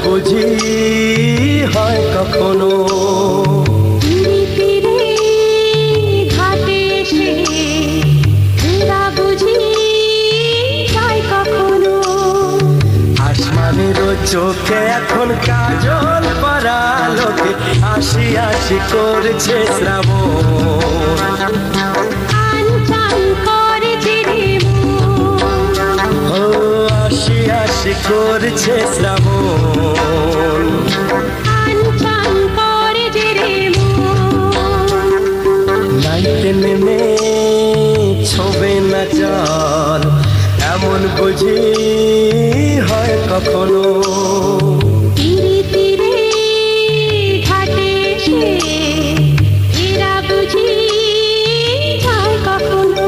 বুঝি হয় কখনো ঘাটে এসে ফেরা বুঝি যায় কখনো। আসমানের চোখে এখন কাজল পরা লোকে হাসি হাসি করছে শ্রাবণ। আনচান করেছে রে মন, ও হাসি হাসি করছে শ্রাবণ। আনচান করেছে রে মন। নাইতে নেমে ছোবে না জল এমন বুঝি হয় কখনো। তীরে তীরে ঘাটে এসে ফেরা বুঝি যায় কখনো।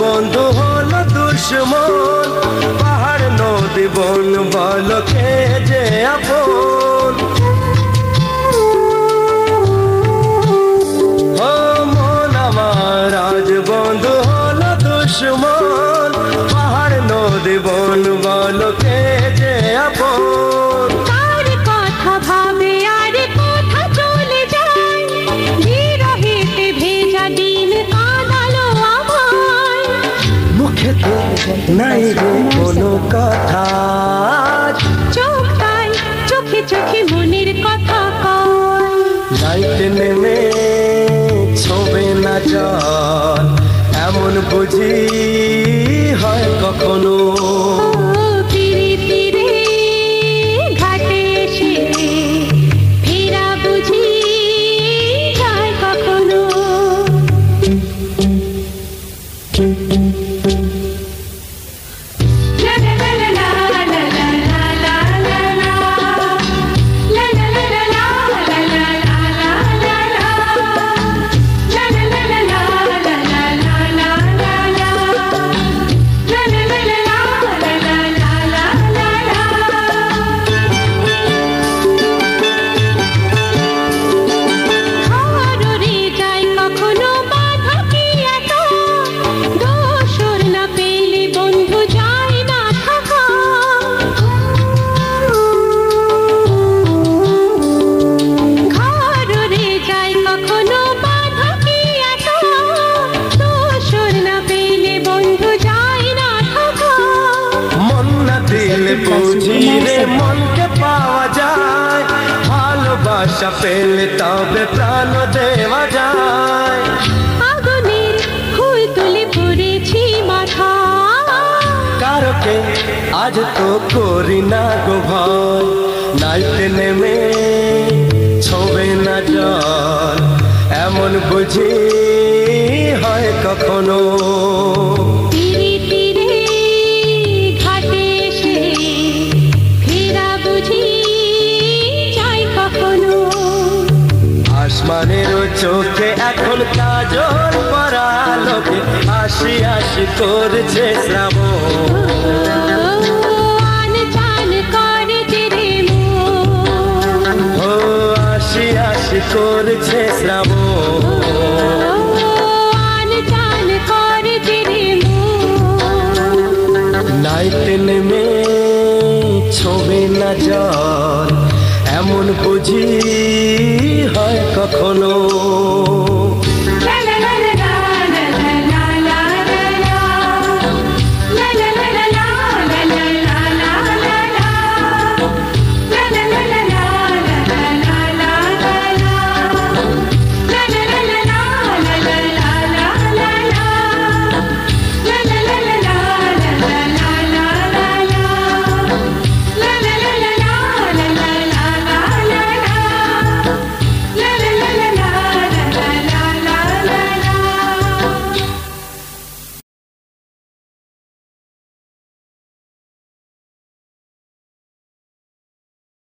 বন্ধু হলো দুশ্মন, পাহাড় নদী বন বল কে যে আপন। ও মন আমার আজ বন্ধু হলো দুশ্মন, পাহাড় নদী বন বল কে যে আপন। তার কথা ভাবে আর কোথা চলে যায়, বিরহেতে ভেজা দিন কাঁদালো আমায়। মুখেতে নাই রে কোনো কথা, চোখটাই চোখে চোখে মনের কথা কয়। নাইতে নেমে ছোবে না জল এমন বুঝি হয় কখনো। তীরে তীরে ঘাটে এসে ফেরা বুঝি যায় কখনো। বুঝি রে মনকে পাওয়া যায়, ভালোবাসা পেলে তবে প্রাণ দেওয়া যায়। আগুনের ফুল তুলে পড়েছি মাথা, কারকে আজ তো করি না গো ভয়। নাইতে নেমে ছোবে না জল এমন বুঝি হয় কখনো। তীরে তীরে ঘাটে এসে ফেরা বুঝি যায় কখনো। আসমানের চোখে এখন কাজল পরা লোকে হাসি হাসি করছে শ্রাবণ। আনচান করেছে রে মন, ও হাসি হাসি করছে শ্রাবণ। আনচান করেছে রে মন। নাইতে নেমে ছোবে না জল এমন বুঝি হয় কখনো।